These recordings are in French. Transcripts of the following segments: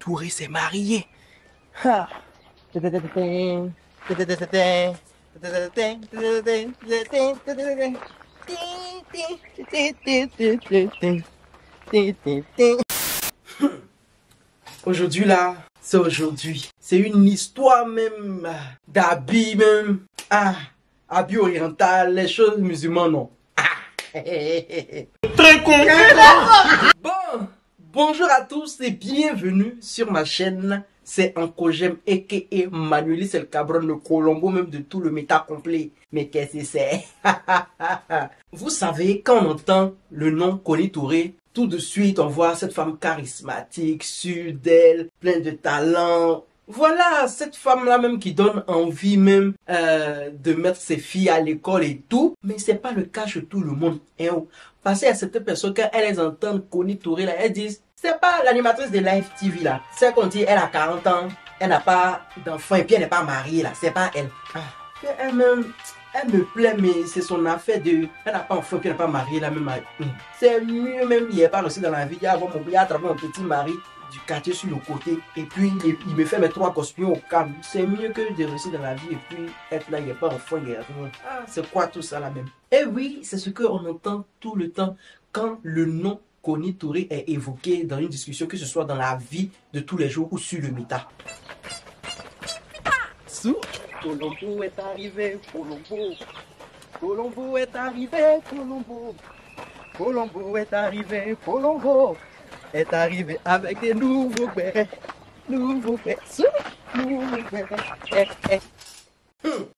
Touré s'est marié. Aujourd'hui là, c'est aujourd'hui. C'est une histoire même d'habits même. Habits oriental, les choses musulmanes non. Très con. Bon, bonjour à tous et bienvenue sur ma chaîne. C'est Ankojem aka Manuelis El Cabron, le Colombo même de tout le méta complet. Mais qu'est-ce que c'est? Vous savez, quand on entend le nom Koni Touré, tout de suite on voit cette femme charismatique, sûre d'elle, pleine de talent. Voilà, cette femme-là même qui donne envie même de mettre ses filles à l'école et tout. Mais c'est pas le cas chez tout le monde. Hein? Parce qu'il y a certaines personnes, quand elles entendent Koni Touré, là, elles disent, c'est pas l'animatrice de Live TV là. C'est qu'on dit, elle a 40 ans, elle n'a pas d'enfant et puis elle n'est pas mariée là. C'est pas elle. Elle-même, elle me plaît, mais c'est son affaire de... Elle n'a pas d'enfant, puis elle n'est pas mariée là même. C'est mieux même, il n'est pas aussi dans la vie. Il y a à travers mon petit mari du quartier sur le côté et puis il me fait mes 3 costumes au calme. C'est mieux que de réussir dans la vie et puis être là, il n'y a pas d'enfant, il n'y a rien. C'est quoi tout ça là même? Et oui, c'est ce qu'on entend tout le temps quand le nom Koni Touré est évoqué dans une discussion, que ce soit dans la vie de tous les jours ou sur le méta. Colombo est arrivé, Colombo. Colombo est arrivé, Colombo. Colombo est arrivé, Colombo. Est arrivé avec des nouveaux bérets. Nouveaux bérets.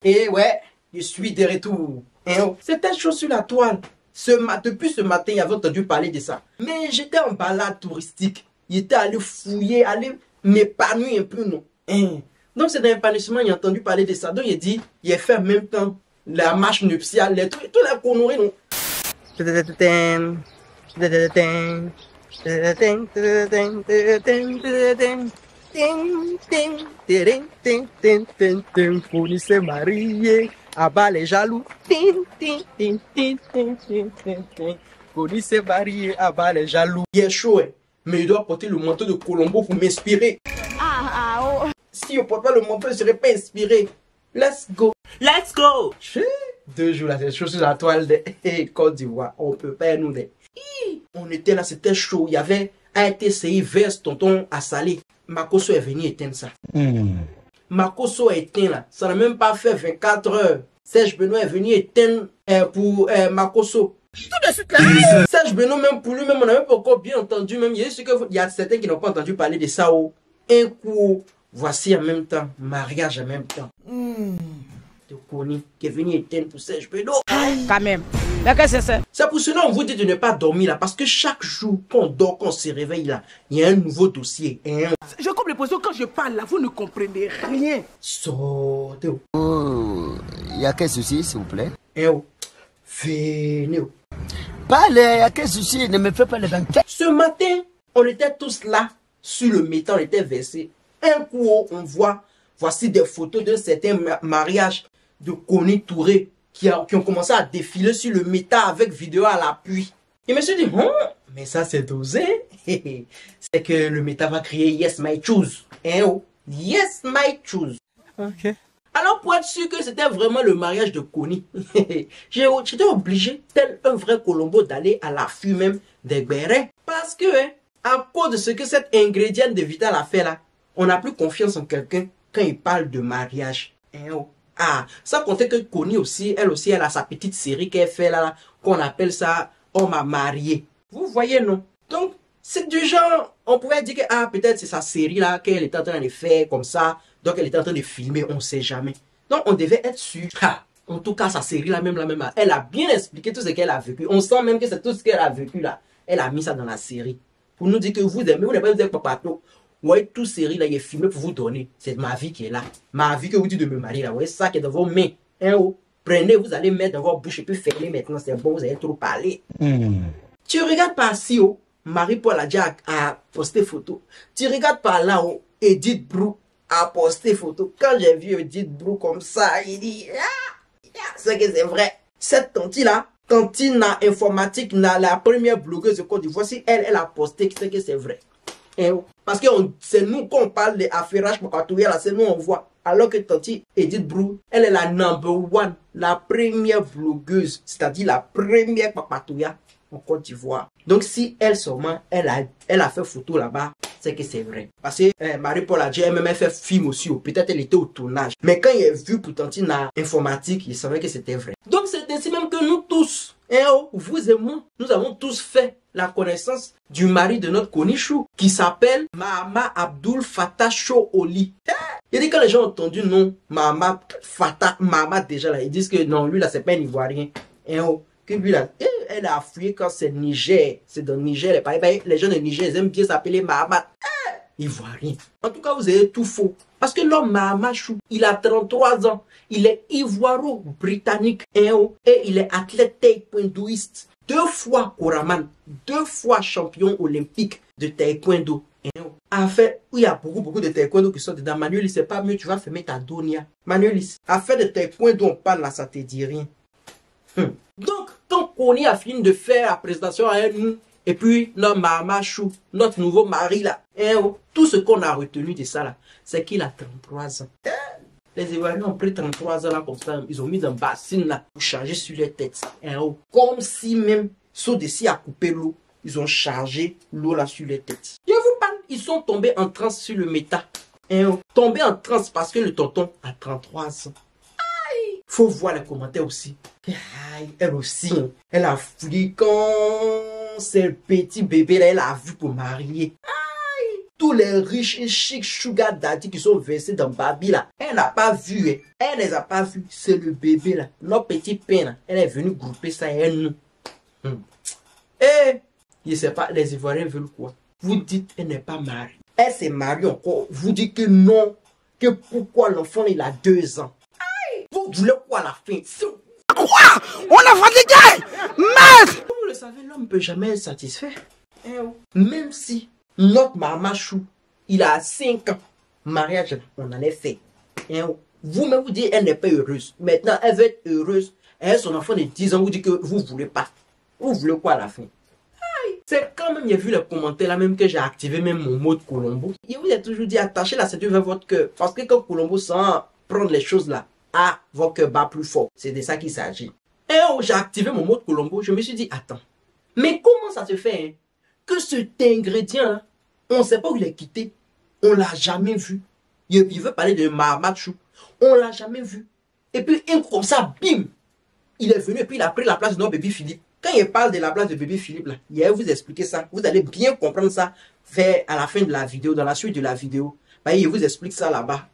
Et ouais, je suis de retour. C'était chaud sur la toile. Depuis ce matin, il avait entendu parler de ça. Mais j'étais en balade touristique. Il était allé fouiller, aller m'épanouir un peu, non? Donc c'est dans l'épanouissement, il a entendu parler de ça. Donc il a dit, il a fait en même temps la marche nuptiale, tout la connerie, non? Koni s'est marié. Abat les jaloux. Koni s'est marié, abat les jaloux. Il est chaud, mais il doit porter le manteau de Colombo pour m'inspirer. Si on ne porte pas le manteau, je ne serais pas inspiré. Let's go. Let's go. 2 jours là, c'est chaud sur la toile de Côte d'Ivoire. On peut pas nous dire. On était là, c'était chaud. Il y avait ATCI vers tonton à Salé. Makosso est venu éteindre ça. Makosso est éteint là. Ça n'a même pas fait 24 heures. Serge Benoît est venu éteindre pour Makosso. Tout de suite là. Serge Benoît, même pour lui-même, on n'a même pas encore bien entendu. Même, il y a certains qui n'ont pas entendu parler de ça. Un coup, voici en même temps, mariage en même temps. De Koni qui est venu éteindre pour Serge Benoît. Quand même. Mais qu'est-ce que c'est ça? C'est pour cela qu'on vous dit de ne pas dormir là. Parce que chaque jour qu'on dort, qu'on se réveille là, il y a un nouveau dossier. Je coupe les positions quand je parle là, vous ne comprenez rien. Sortez. Il y a quel souci, s'il vous plaît? Venez. Parlez, il y a quel souci? Ne me fais pas les banquets. Ce matin, on était tous là, sur le méta, on était versés. Un coup, on voit, voici des photos de certains mariages de Koni Touré qui ont commencé à défiler sur le méta avec vidéo à l'appui. Et je me suis dit, mais ça c'est dosé. C'est que le méta va crier Yes my choose. Yes my choose. Ok. Alors pour être sûr que c'était vraiment le mariage de Koni, j'étais obligé, tel un vrai Colombo, d'aller à l'affût même des bérets. Parce que, à cause de ce que cette ingrédiente de Vital a fait là, on n'a plus confiance en quelqu'un quand il parle de mariage. Sans compter que Koni aussi, elle a sa petite série qu'elle fait là, qu'on appelle ça Homme à marier. Vous voyez, non? Donc, c'est du genre, on pourrait dire que, peut-être c'est sa série là, qu'elle est en train de faire comme ça, donc elle est en train de filmer, on ne sait jamais. Donc, on devait être sûr. En tout cas, sa série là, même, elle a bien expliqué tout ce qu'elle a vécu. On sent même que c'est tout ce qu'elle a vécu là. Elle a mis ça dans la série. Pour nous dire que vous aimez, vous n'avez pas besoin de papato. Ouais, toute série là, il est filmé pour vous donner. C'est ma vie qui est là. Ma vie que vous dites de me marier là. Ouais, ça qui est dans vos mains. Prenez, vous allez mettre dans votre bouche et puis fermez maintenant. C'est bon, vous avez trop parlé. Tu regardes par ci, Marie-Paul a posté photo. Tu regardes par là, Edith Brou a posté photo. Quand j'ai vu Edith Brou comme ça, il dit, c'est que c'est vrai. Cette tante là, Tantine informatique, la première blogueuse de Côte d'Ivoire, si elle a posté, c'est que c'est vrai. Parce que c'est nous qu'on parle des affairages Papatouya, là, c'est nous on voit. Alors que Tanti Edith Brou, elle est la number one, la première vlogueuse, c'est-à-dire la première Papatouya en Côte d'Ivoire. Donc si elle seulement, elle a fait photo là-bas, c'est que c'est vrai. Parce que Marie-Paul a dit, elle même fait film aussi, peut-être elle était au tournage. Mais quand il a vu pour Tantine informatique, il savait que c'était vrai. Donc c'est ainsi même que nous tous, vous et moi, nous avons tous fait la connaissance du mari de notre Konichou, qui s'appelle Mahama Abdul Fattah Shooli. Il dit que les gens ont entendu non, Mahama Fattah, Mahama déjà là, ils disent que non, lui là c'est pas un Ivoirien. Que lui là, elle a fui quand c'est Niger, c'est dans Niger, les gens de Niger, ils aiment bien s'appeler Mahama. Ivoirien. En tout cas, vous avez tout faux. Parce que l'homme Mahama Chou, il a 33 ans. Il est ivoiro-britannique. Et il est athlète taekwondoïste. 2 fois Koraman. 2 fois champion olympique de taekwondo. En fait, il y a beaucoup de taekwondo qui sont dedans. Manuelis, c'est pas mieux, tu vas fermer ta donia. Manuelis, à faire de taekwondo, on parle là, ça te dit rien. Donc, quand Koni a fini de faire la présentation à nous, et puis, notre Mahama Chou, notre nouveau mari là, tout ce qu'on a retenu de ça là, c'est qu'il a 33 ans. Les Ivoiriens ont pris 33 ans là comme ça, ils ont mis un bassin là pour charger sur les têtes. Comme si même, saut d'ici à couper l'eau, ils ont chargé l'eau là sur les têtes. Je vous parle, ils sont tombés en transe sur le méta. Tombés en transe parce que le tonton a 33 ans. Aïe! Faut voir les commentaires aussi. Aïe, elle aussi, elle a fouillé quand c'est le petit bébé là, elle a vu pour marier. Aïe! Tous les riches et chics sugar daddy qui sont versés dans Babi là, elle n'a pas vu. Elle les a pas vus. C'est le bébé là, notre petit pain là. Elle est venue grouper ça et elle nous. Et je sais pas, les Ivoiriens veulent quoi? Vous dites elle n'est pas mariée. Elle s'est mariée encore. Vous dites que non. Que pourquoi l'enfant il a 2 ans? Aïe! Vous voulez quoi à la fin? Quoi? On a fatigué! Merde! Comme vous le savez, l'homme ne peut jamais être satisfait. Même si notre Mahama Chou, il a 5 ans, mariage, on en est fait. Vous-même vous dites, elle n'est pas heureuse. Maintenant, elle veut être heureuse. Elle, son enfant de 10 ans, vous dit que vous ne voulez pas. Vous voulez quoi à la fin? C'est quand même, j'ai vu les commentaires là même que j'ai activé même mon mode Colombo. Il vous a toujours dit, attachez la ceinture vers votre cœur. Parce que quand Colombo sent prendre les choses là, votre cœur bat plus fort. C'est de ça qu'il s'agit. J'ai activé mon mode Colombo. Je me suis dit, attends. Mais comment ça se fait que cet ingrédient là, on ne sait pas où il est quitté. On ne l'a jamais vu. Il veut parler de Mahama Chou. On ne l'a jamais vu. Et puis, comme ça, bim, il est venu et puis il a pris la place de notre bébé Philippe. Quand il parle de la place de bébé Philippe, là, il va vous expliquer ça. Vous allez bien comprendre ça à la fin de la vidéo, dans la suite de la vidéo. Il vous explique ça là-bas.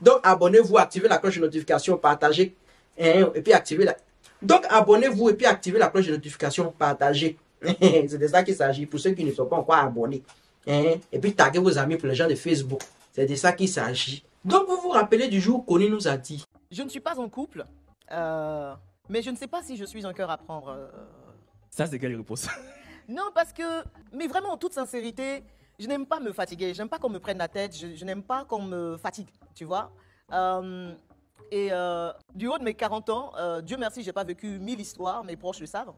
Donc, abonnez-vous, activez la cloche de notification, partagez. Et puis, activez la... Donc, abonnez-vous et puis activez la cloche de notification, partagez. C'est de ça qu'il s'agit pour ceux qui ne sont pas encore abonnés. Et puis, taguez vos amis pour les gens de Facebook. C'est de ça qu'il s'agit. Donc, vous vous rappelez du jour qu'Oni nous a dit. Je ne suis pas en couple, mais je ne sais pas si je suis un cœur à prendre. Ça, c'est quelle réponse? Non, parce que, mais vraiment en toute sincérité, je n'aime pas me fatiguer. J'aime pas qu'on me prenne la tête. Je n'aime pas qu'on me fatigue, tu vois. Du haut de mes 40 ans, Dieu merci, j'ai pas vécu 1000 histoires, mes proches le savent,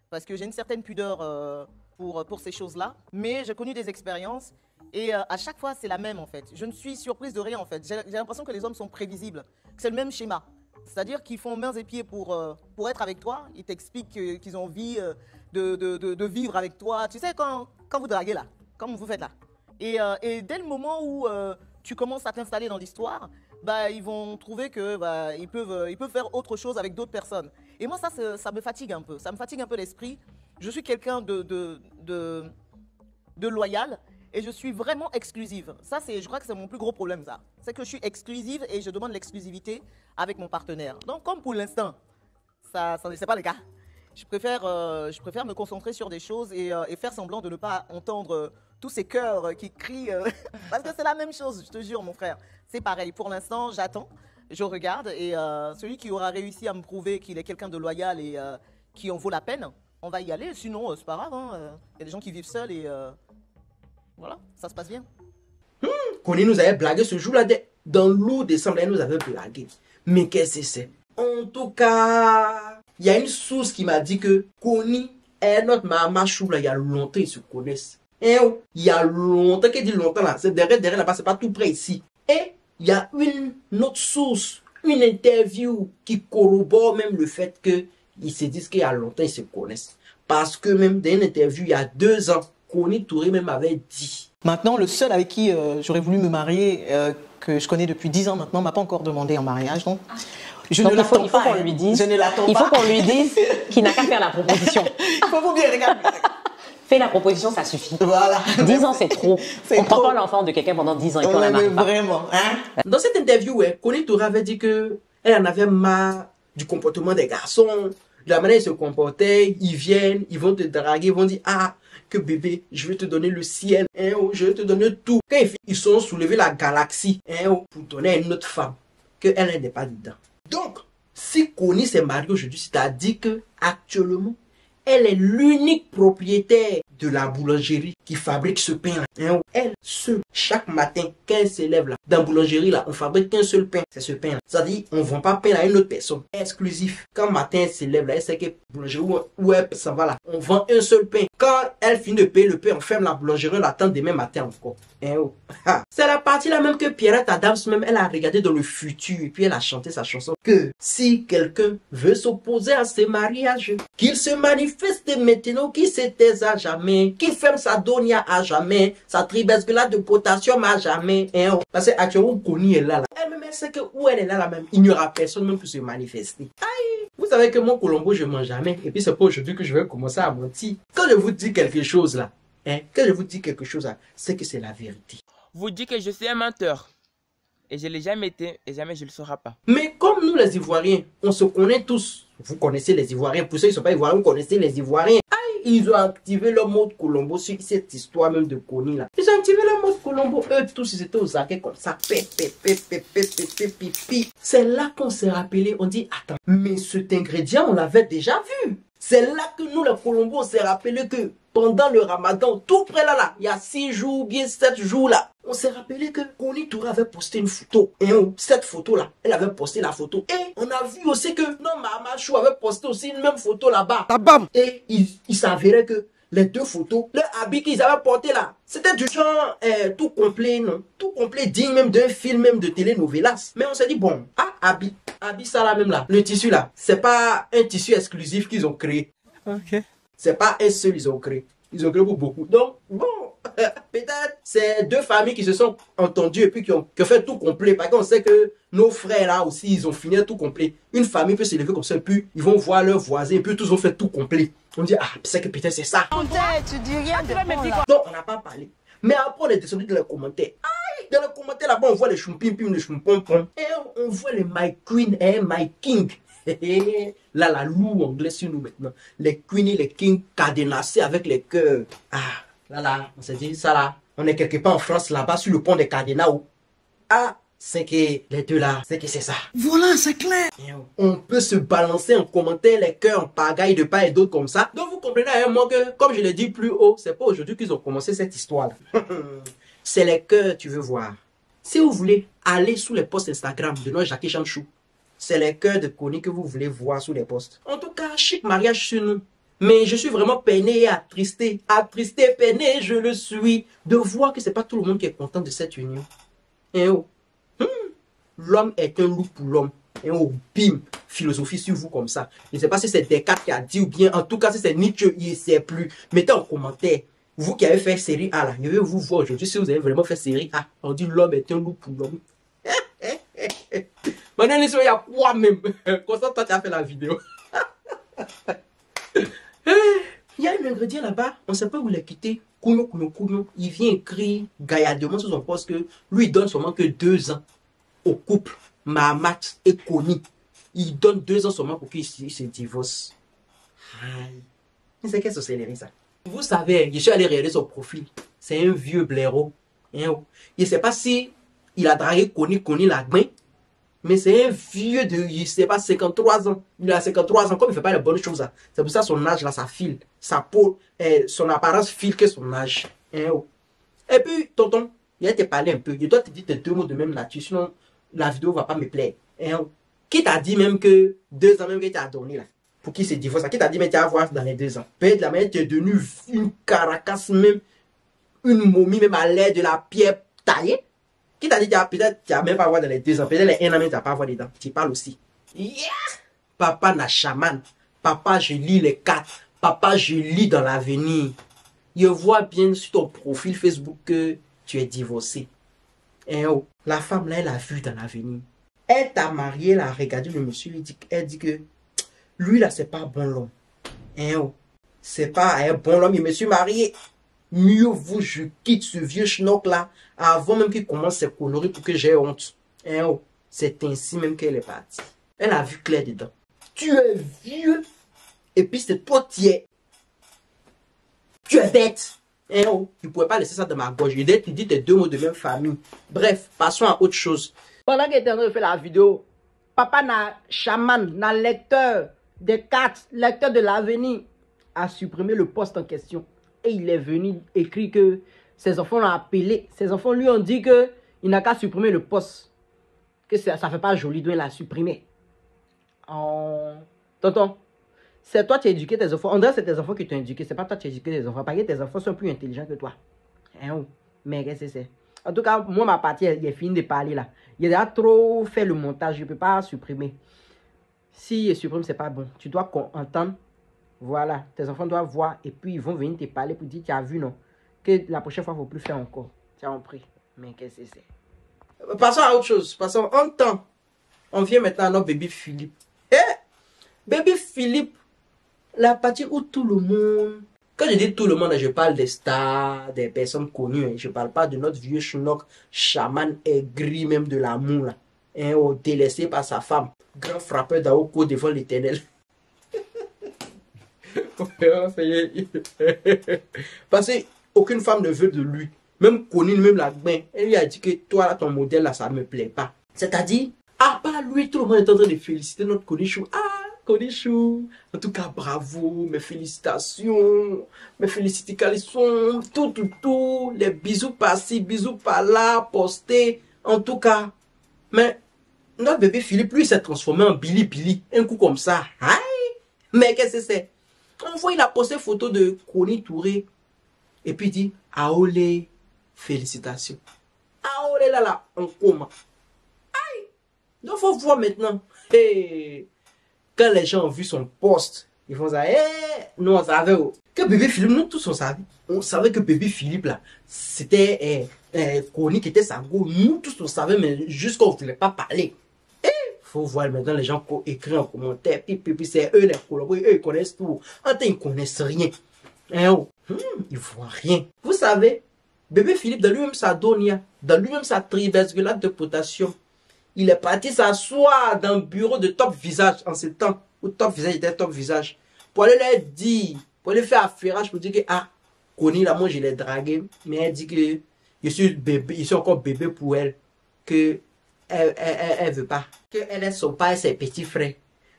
parce que j'ai une certaine pudeur pour ces choses-là. Mais j'ai connu des expériences et à chaque fois, c'est la même en fait. Je ne suis surprise de rien en fait. J'ai l'impression que les hommes sont prévisibles, que c'est le même schéma. C'est-à-dire qu'ils font mains et pieds pour être avec toi. Ils t'expliquent qu'ils ont envie de vivre avec toi. Tu sais, quand vous draguez là, comme vous faites là. Et dès le moment où tu commences à t'installer dans l'histoire, ils vont trouver que ils peuvent faire autre chose avec d'autres personnes. Et moi, ça me fatigue un peu. Ça me fatigue un peu l'esprit. Je suis quelqu'un de loyal et je suis vraiment exclusive. Ça, je crois que c'est mon plus gros problème, ça. C'est que je suis exclusive et je demande l'exclusivité avec mon partenaire. Donc, comme pour l'instant, ça n'est pas le cas. Je préfère me concentrer sur des choses et faire semblant de ne pas entendre tous ces cœurs qui crient. Parce que c'est la même chose, je te jure, mon frère. C'est pareil. Pour l'instant, j'attends, je regarde. Et celui qui aura réussi à me prouver qu'il est quelqu'un de loyal et qui en vaut la peine, on va y aller. Sinon, c'est pas grave. Il y a des gens qui vivent seuls et voilà, ça se passe bien. Koni nous avait blagué ce jour-là. Dans l'eau décembre, elle nous avait blagué. Mais qu'est-ce que c'est? En tout cas, il y a une source qui m'a dit que Koni et notre Mahama Chou, là, il y a longtemps, ils se connaissent. Hein, oh, il y a longtemps, qui dit longtemps là, c'est derrière là-bas, c'est pas tout près ici. Et il y a une autre source, une interview qui corrobore même le fait que ils se disent qu'il y a longtemps ils se connaissent. Parce que même dans une interview il y a 2 ans, Kony Touré même avait dit. Maintenant, le seul avec qui j'aurais voulu me marier, que je connais depuis 10 ans maintenant, m'a pas encore demandé en mariage. Donc, je donc ne l'attends il faut pas. qu'on lui dise. Je ne l'attends pas. Il faut qu'on lui dise qu'il n'a qu'à faire la proposition. Il faut vous bien regarder. Fais la proposition, ça suffit. Voilà. 10 ans, c'est trop. C'est On prend trop. pas l'enfant de quelqu'un pendant 10 ans et puis on la Mais marie pas. vraiment, hein? Dans cette interview, ouais, Kony Touré avait dit que elle en avait marre du comportement des garçons, de la manière dont ils se comportaient. Ils viennent, ils vont te draguer, ils vont dire ah que bébé, je vais te donner le ciel, hein, oh, je vais te donner tout. Quand ils sont soulevés la galaxie, hein, oh, pour donner à une autre femme, que elle n'est pas dedans. Donc, si Kony s'est mariée aujourd'hui, c'est-à-dire que actuellement, elle est l'unique propriétaire de la boulangerie qui fabrique ce pain. Hein, elle, seule, chaque matin, quand elle se lève là, dans la boulangerie là, on fabrique qu'un seul pain. C'est ce pain là. C'est-à-dire, on ne vend pas pain à une autre personne. Exclusif. Quand matin elle se lève là, elle sait que boulangerie où elle s'en va là, on vend un seul pain. Quand elle finit de payer le pain, on ferme la boulangerie, on l'attend demain matin encore. Hein, oh. C'est la partie là même que Pierrette Adams même, elle a regardé dans le futur et puis elle a chanté sa chanson que si quelqu'un veut s'opposer à ce mariage, qu'il se manifeste maintenant, qu'il se taise à jamais, qu'il ferme sa donia à jamais, sa tribesgulate de potassium à jamais. Hein, oh. Parce que actuellement, Kony est là. Elle-même, elle sait que où elle est là même, il n'y aura personne même pour se manifester. Aïe! Vous savez que mon Colombo, je mange jamais. Et puis c'est pas aujourd'hui que je vais commencer à mentir. Quand je vous dis quelque chose là, hein, quand je vous dis quelque chose là, c'est que c'est la vérité. Vous dites que je suis un menteur. Et je ne l'ai jamais été et jamais je ne le serai pas. Mais comme nous les Ivoiriens, on se connaît tous. Vous connaissez les Ivoiriens. Pour ceux qui ne sont pas Ivoiriens, vous connaissez les Ivoiriens. Aïe, ils ont activé le mode Colombo sur cette histoire même de Kony là. Ils ont activé le mode Colombo. Eux tous, ils étaient aux arquets comme ça. C'est là qu'on s'est rappelé. On dit, attends, mais cet ingrédient, on l'avait déjà vu. C'est là que nous, les Colombo, on s'est rappelé que pendant le Ramadan, tout près là, il y a 6 jours, bien 7 jours là, on s'est rappelé que Kony Touré avait posté une photo. Et cette photo-là, elle avait posté la photo. Et on a vu aussi que non, Mama Chou avait posté aussi une même photo là-bas. Et il s'avérait que les deux photos, le habit qu'ils avaient porté là, c'était du genre tout complet, non? Tout complet, digne même d'un film, même de telenovelas. Mais on s'est dit, bon, habit ça là même là, le tissu là, c'est pas un tissu exclusif qu'ils ont créé. Ok. C'est pas un seul ils ont créé. Ils ont créé pour beaucoup. Donc, bon, peut-être c'est deux familles qui se sont entendues et puis qui ont fait tout complet. Parce qu'on sait que nos frères là aussi, ils ont fini tout complet. Une famille peut s'élever comme ça et puis ils vont voir leurs voisins et puis tous ont fait tout complet. On dit, c'est que peut-être c'est ça. Tu dis rien de bon, là. Donc, on n'a pas parlé. Mais après, on est descendu dans les commentaires. Aïe, dans les commentaires là-bas, on voit les choumpim-pim, les choumpom-pom. Et on voit les My Queen et My King. Là, la loue anglais sur nous maintenant. Les Queen et les Kings cadenassés avec les cœurs. Là, on s'est dit, ça là, on est quelque part en France là-bas sur le pont des Cadenas. C'est que les deux là, c'est que c'est ça. Voilà, c'est clair. On peut se balancer en commentaire les cœurs en pagaille de part et d'autre comme ça. Donc vous comprenez avec moi que, comme je l'ai dit plus haut, c'est pas aujourd'hui qu'ils ont commencé cette histoire là. C'est les cœurs, tu veux voir. Si vous voulez aller sous les posts Instagram de notre Jackie Chanchou, c'est les cœurs de Kony que vous voulez voir sous les posts. En tout cas, chic mariage sur nous. Mais je suis vraiment peiné et attristé. Attristé, peiné, je le suis. De voir que c'est pas tout le monde qui est content de cette union. Et l'homme est un loup pour l'homme. Et bim, philosophie sur vous comme ça. Je ne sais pas si c'est Descartes qui a dit ou bien, en tout cas, si c'est Nietzsche, il ne sait plus. Mettez en commentaire. Vous qui avez fait série A là, je vais vous voir aujourd'hui si vous avez vraiment fait série A. On dit l'homme est un loup pour l'homme. Maintenant, il y a quoi même? Comme ça, toi, tu as fait la vidéo. Il y a un ingrédient là-bas, on ne sait pas où il est quitté. Kouno. Il vient écrire gaillardement sur son poste que lui, il donne seulement que 2 ans au couple Mahamat et Kony. Il donne 2 ans seulement pour qu'ils se divorcent. Mais c'est quelle sorcellerie ça? Vous savez, je suis allé regarder son profil. C'est un vieux blaireau. Je ne sais pas si il a dragué Kony l'a main. Mais c'est un vieux de, je ne sais pas, 53 ans. Il a 53 ans, comme il ne fait pas les bonnes choses. C'est pour ça son âge là, ça file. Sa peau, son apparence file que son âge. Et puis, tonton, il a te parlé un peu. Je dois te dire tes 2 mots de même nature, sinon la vidéo ne va pas me plaire. Qui t'a dit même que 2 ans même que tu as donné là, pour qu'il se divorce? Qui t'a dit mais tu vas voir dans les 2 ans? Peut-être la manière tu es devenu une caracasse même. une momie même à l'aide de la pierre taillée. Qui t'a dit, peut-être tu n'as même pas à voir dans les 2 ans, peut-être les 1 an même tu n'as pas à voir dedans. Tu parles aussi. Yeah! Papa n'a chaman. Papa, je lis les cartes. Papa, je lis dans l'avenir. Je vois bien sur ton profil Facebook que tu es divorcé. Et oh, la femme là, elle a vu dans l'avenir. Elle t'a marié, elle a regardé le monsieur, elle dit que lui là, c'est pas bon l'homme. Et oh, c'est pas un bon homme, je me suis marié. Mieux vous, je quitte ce vieux schnock là avant même qu'il commence ses conneries pour que j'ai honte. Et oh, c'est ainsi même qu'elle est partie. Elle a vu clair dedans. Tu es vieux. Et puis c'est toi qui es. Tu es bête. Et oh, tu ne pouvais pas laisser ça dans ma gorge. Il dit tes 2 mots de même famille. Bref, passons à autre chose. Pendant qu'il était en train de faire la vidéo, papa n'a chaman, n'a lecteur des cartes, lecteur de l'avenir, a supprimé le poste en question. Et il est venu écrire que ses enfants l'ont appelé. Ses enfants lui ont dit que il n'a qu'à supprimer le poste. Que ça ne fait pas joli, donc il l'a supprimé. Oh. Tonton, c'est toi qui as éduqué tes enfants. On dirait que c'est tes enfants qui t'ont éduqué. C'est pas toi qui as éduqué tes enfants. Parce que tes enfants sont plus intelligents que toi. Hein? Mais qu'est-ce que c'est? En tout cas, moi, ma partie, il est fini de parler là. Il a trop fait le montage. Je ne peux pas supprimer. Si il supprime, c'est pas bon. Tu dois entendre. Voilà. Tes enfants doivent voir. Et puis, ils vont venir te parler pour dire, tu as vu, non? Que la prochaine fois, il ne faut plus faire encore. Tu as compris. Mais qu'est-ce que c'est? Passons à autre chose. Passons en temps. On vient maintenant à notre bébé Philippe. Bébé Philippe, la partie où tout le monde... Quand je dis tout le monde, je parle des stars, des personnes connues. Je ne parle pas de notre vieux schnock, chaman aigri même de l'amour. Là. Délaissé par sa femme. Grand frappeur d'Aoko devant l'éternel. Parce qu'aucune femme ne veut de lui. Même Conine, même la main. Elle lui a dit que toi, là, ton modèle, là, ça ne me plaît pas. C'est-à-dire, à part lui, tout le monde est en train de féliciter notre Konichou. Ah, Konichou. En tout cas, bravo, mes félicitations. Mes félicitations. Tout. Les bisous par-ci, bisous par-là, postés. En tout cas. Mais notre bébé Philippe, lui, s'est transformé en Billy. Un coup comme ça. Aïe. Mais qu'est-ce que c'est? On voit, il a posté photo de Koni Touré. Et puis il dit, Aolé, félicitations. Aolé là, on coma. Aïe. Donc il faut voir maintenant. Hey. Quand les gens ont vu son post, ils vont dire, nous on savait que bébé Philippe, nous tous on savait. On savait que bébé Philippe là, c'était Koni qui était sa go. Nous tous on savait, mais juste qu'on ne voulait pas parler. Faut voir maintenant les gens écrivent en commentaire. Puis c'est eux les collaborateurs, eux ils connaissent tout. En temps ils connaissent rien. Ils voient rien. Vous savez, bébé Philippe, dans lui-même sa donia, dans lui-même sa triversgulate de potassium, il est parti s'asseoir dans le bureau de Top Visage en ce temps où Top Visage était Top Visage. Pour aller leur dire, pour aller faire affairage pour dire que, ah, Koni, là, moi je l'ai dragué, mais elle dit que je suis bébé, je suis encore bébé pour elle, que elle veut pas, qu'elle est son père et ses petits frères.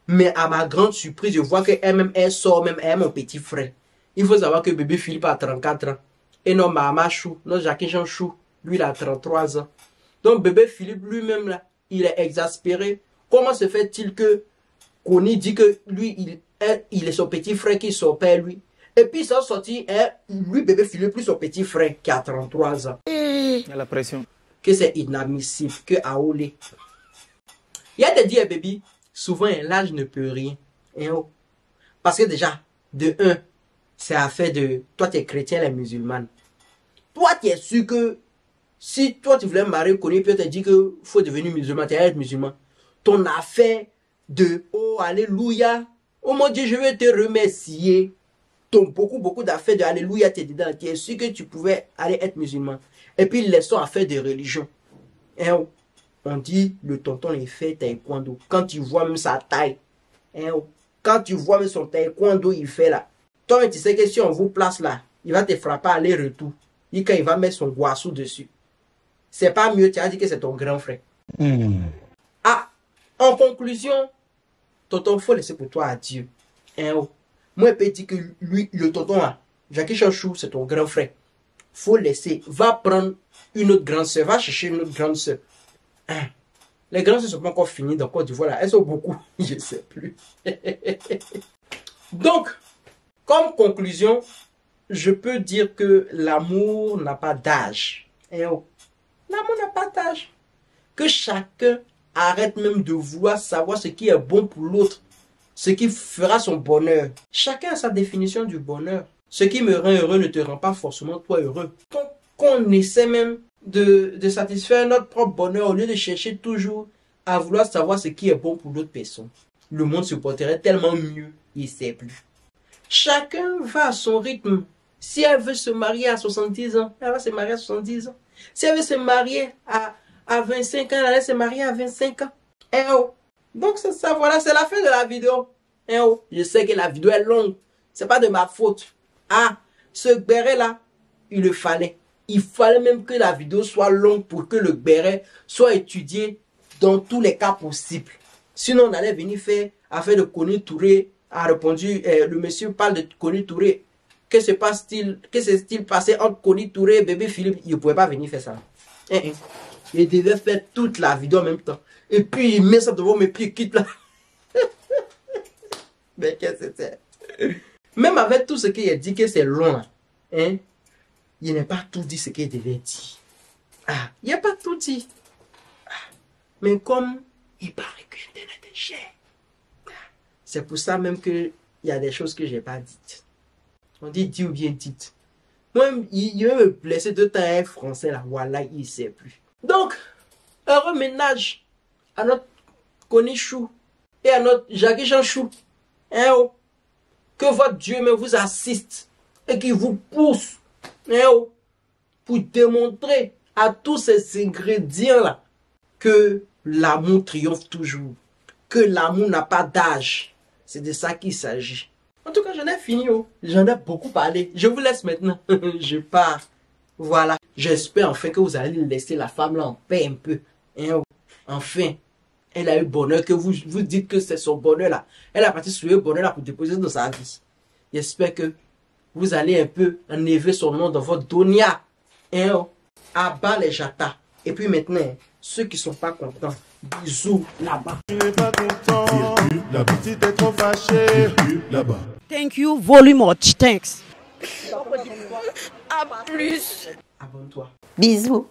Mais à ma grande surprise, je vois qu'elle-même, elle sort même, elle est mon petit frère. Il faut savoir que bébé Philippe a 34 ans. Et non, Mama Chou, non, Jacques-Jean Chou, lui, il a 33 ans. Donc, bébé Philippe lui-même, là, il est exaspéré. Comment se fait-il que Koni dit que lui, il est son petit frère qui est son père, lui. Et puis, ils sont sortis, lui, bébé Philippe, lui, son petit frère qui a 33 ans. Il y a la pression. Que c'est inadmissible, que Aolé. Il y a des dire, bébé, souvent, l'âge ne peut rien. Parce que déjà, de un, c'est affaire de... Toi, tu es chrétien, elle est musulmane. Toi, tu es sûr que si toi, tu voulais marier Koni, puis on te dit qu'il faut devenir musulman, tu es être musulman. Ton affaire de... Oh, alléluia. Oh mon Dieu, je vais te remercier. Ton beaucoup d'affaires de alléluia, tu es dedans. Tu es sûr que tu pouvais aller être musulman. Et puis, laissons affaire de religion. On dit, le tonton est fait taekwondo. Quand tu vois même sa taille. Quand tu vois même son taekwondo, il fait là. Toi, tu sais que si on vous place là, il va te frapper aller-retour. Et quand il va mettre son guassou dessus. C'est pas mieux, tu as dit que c'est ton grand frère. Ah, en conclusion, tonton, il faut laisser pour toi à Dieu. Moi, je peux dire que lui, le tonton là, Jackie Chanchou, c'est ton grand frère. Faut laisser. Va prendre une autre grande soeur. Va chercher une autre grande soeur. Les grandes soeurs ne sont pas encore finies dans Côte d'Ivoire là. Elles sont beaucoup. Je ne sais plus. Donc, comme conclusion, je peux dire que l'amour n'a pas d'âge. Eh oh. L'amour n'a pas d'âge. Que chacun arrête même de vouloir savoir ce qui est bon pour l'autre, ce qui fera son bonheur. Chacun a sa définition du bonheur. Ce qui me rend heureux ne te rend pas forcément toi heureux. Donc, qu'on essaie même de satisfaire notre propre bonheur au lieu de chercher toujours à vouloir savoir ce qui est bon pour l'autre personne, le monde se porterait tellement mieux, il ne sait plus. Chacun va à son rythme. Si elle veut se marier à 70 ans, elle va se marier à 70 ans. Si elle veut se marier à 25 ans, elle va se marier à 25 ans. Eh oh. Donc c'est ça, voilà, c'est la fin de la vidéo. Eh oh. Je sais que la vidéo est longue. C'est pas de ma faute. Ah, ce béret là, il le fallait. Il fallait même que la vidéo soit longue pour que le béret soit étudié dans tous les cas possibles. Sinon, on allait venir faire affaire de Kony Touré. A répondu, le monsieur parle de Kony Touré. Que s'est-il passé entre Kony Touré et bébé Philippe? Il ne pouvait pas venir faire ça. Il devait faire toute la vidéo en même temps. Et puis, il met ça devant mes pieds, quitte là. Mais qu'est-ce que c'est? Même avec tout ce qu'il a dit que c'est long, là, hein, il n'a pas tout dit ce qu'il devait dire. Ah, il n'a pas tout dit. Ah, mais comme il paraît que Internet est cher, c'est pour ça même qu'il y a des choses que je n'ai pas dites. On dit ou bien dites. Moi, il veut me blesser de temps un français là. Voilà, il ne sait plus. Donc, heureux ménage à notre Kony Chou et à notre Jackie Jean Chou. Hein, oh. Que votre Dieu me vous assiste et qu'il vous pousse, hein, oh, pour démontrer à tous ces ingrédients là que l'amour triomphe toujours. Que l'amour n'a pas d'âge. C'est de ça qu'il s'agit. En tout cas, j'en ai fini. Oh. J'en ai beaucoup parlé. Je vous laisse maintenant. Je pars. Voilà. J'espère enfin que vous allez laisser la femme là en paix un peu. Hein, oh. Enfin, elle a eu bonheur. Que vous dites que c'est son bonheur là. Elle a parti sur le bonheur là pour déposer dans sa vie. J'espère que vous allez un peu enlever son nom dans votre donia. Hein, oh. À bas les jatas. Et puis maintenant, ceux qui ne sont pas contents, bisous là-bas. Tu n'es pas content, si t'es trop fâché, là-bas. Thank you very much. Thanks. Abonne-toi. Bisous.